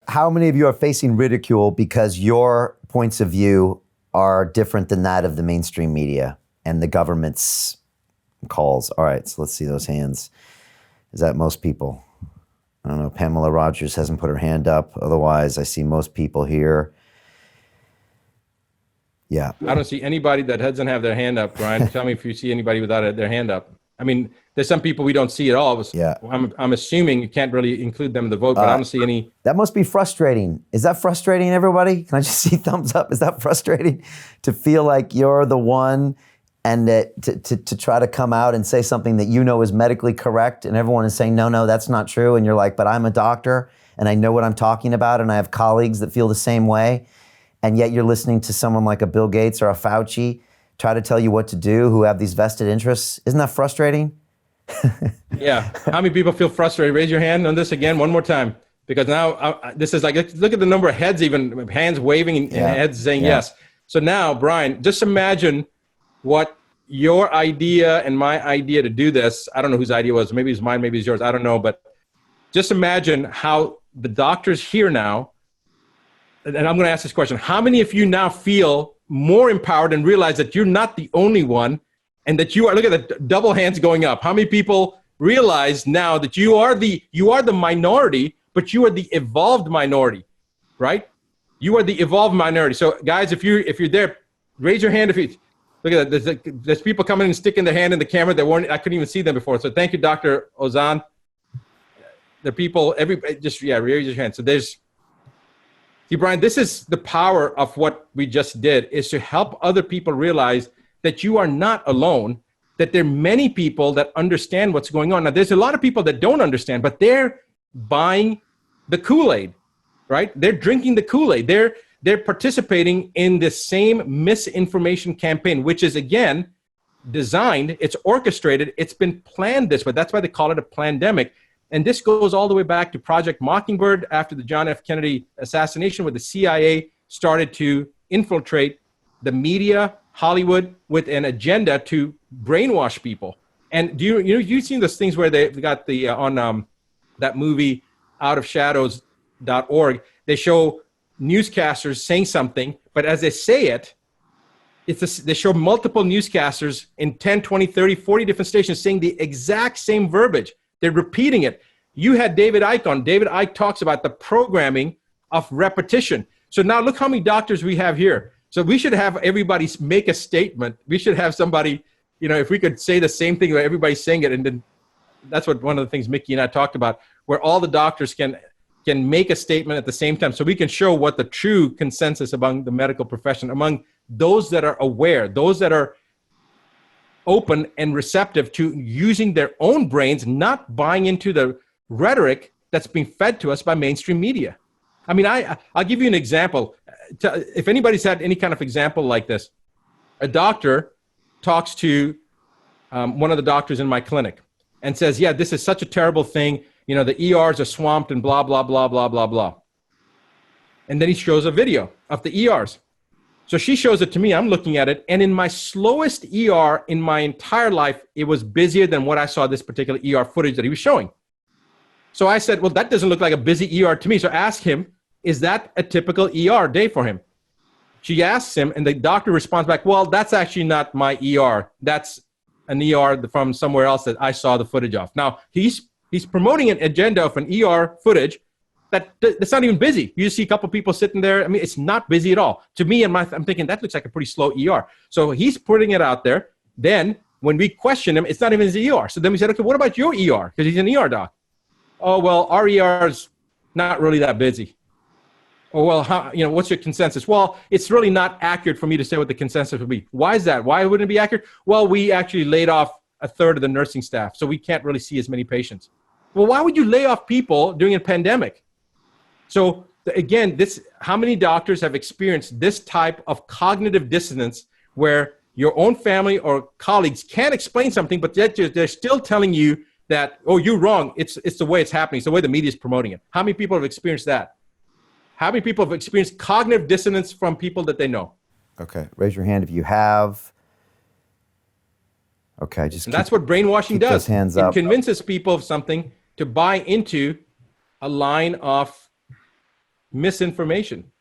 how many of you are facing ridicule because your points of view are different than that of the mainstream media and the government's calls? All right, so let's see those hands. Is that most people? I don't know. Pamela Rogers hasn't put her hand up. Otherwise, I see most people here. Yeah. I don't see anybody that doesn't have their hand up, Brian. Tell me if you see anybody without their hand up. I mean, there's some people we don't see at all. Yeah. I'm assuming you can't really include them in the vote, but I don't see any. That must be frustrating. Is that frustrating, everybody? Can I just see thumbs up? Is that frustrating to feel like you're the one and that to try to come out and say something that you know is medically correct and everyone is saying, no, that's not true. And you're like, but I'm a doctor and I know what I'm talking about and I have colleagues that feel the same way. And yet you're listening to someone like a Bill Gates or a Fauci try to tell you what to do who have these vested interests. Isn't that frustrating? Yeah. How many people feel frustrated? Raise your hand on this again one more time. Because now this is like, look at the number of heads, even hands waving and heads saying yes. So now, Brian, just imagine what your idea and my idea to do this, I don't know whose idea it was, maybe it's mine, maybe it's yours, I don't know, but just imagine how the doctors here now, and I'm going to ask this question, how many of you now feel more empowered and realize that you're not the only one and that you are, look at the double hands going up. How many people realize now that you are the minority, but you are the evolved minority, right? You are the evolved minority. So guys, if you're there, raise your hand. If you look at that, there's people coming and sticking their hand in the camera that weren't, I couldn't even see them before. So thank you, Dr. Ozan. The people, everybody, just, raise your hand. So see, Brian, this is the power of what we just did, is to help other people realize that you are not alone, that there are many people that understand what's going on. Now, there's a lot of people that don't understand, but they're buying the Kool-Aid, right? They're drinking the Kool-Aid. They're participating in the same misinformation campaign, which is, again, designed, it's orchestrated, it's been planned this way. That's why they call it a pandemic. And this goes all the way back to Project Mockingbird after the John F. Kennedy assassination, where the CIA started to infiltrate the media, Hollywood, with an agenda to brainwash people. And you've seen those things where they got the on that movie outofshadows.org, they show newscasters saying something, but as they say it, they show multiple newscasters in 10, 20, 30, 40 different stations saying the exact same verbiage. They're repeating it. You had David Icke on. David Icke talks about the programming of repetition. So now look how many doctors we have here. So we should have everybody make a statement. We should have somebody, if we could say the same thing where everybody's saying it, and then that's what one of the things Mickey and I talked about, where all the doctors can make a statement at the same time, so we can show what the true consensus among the medical profession, among those that are aware, those that are open and receptive to using their own brains, not buying into the rhetoric that's being fed to us by mainstream media. I mean, I'll give you an example. If anybody's had any kind of example like this, a doctor talks to one of the doctors in my clinic and says, yeah, this is such a terrible thing. The ERs are swamped and blah, blah, blah, blah, blah, blah. And then he shows a video of the ERs. So she shows it to me, I'm looking at it, and in my slowest ER in my entire life, it was busier than what I saw this particular ER footage that he was showing. So I said, well, that doesn't look like a busy ER to me. So I asked him, is that a typical ER day for him? She asks him, and the doctor responds back, well, that's actually not my ER. That's an ER from somewhere else that I saw the footage of. Now, he's promoting an agenda of an ER footage that's not even busy. You just see a couple people sitting there. I mean, it's not busy at all. To me, I'm thinking that looks like a pretty slow ER. So he's putting it out there. Then when we question him, it's not even his ER. So then we said, okay, what about your ER? Because he's an ER doc. Oh, well, our ER is not really that busy. Oh, well, what's your consensus? Well, it's really not accurate for me to say what the consensus would be. Why is that? Why wouldn't it be accurate? Well, we actually laid off a third of the nursing staff, so we can't really see as many patients. Well, why would you lay off people during a pandemic? So again, how many doctors have experienced this type of cognitive dissonance where your own family or colleagues can't explain something, but yet they're still telling you that, oh, you're wrong. It's the way it's happening. It's the way the media is promoting it. How many people have experienced that? How many people have experienced cognitive dissonance from people that they know? Okay, raise your hand if you have. Okay, and that's what brainwashing does. Those hands up. It convinces people of something to buy into a line of misinformation.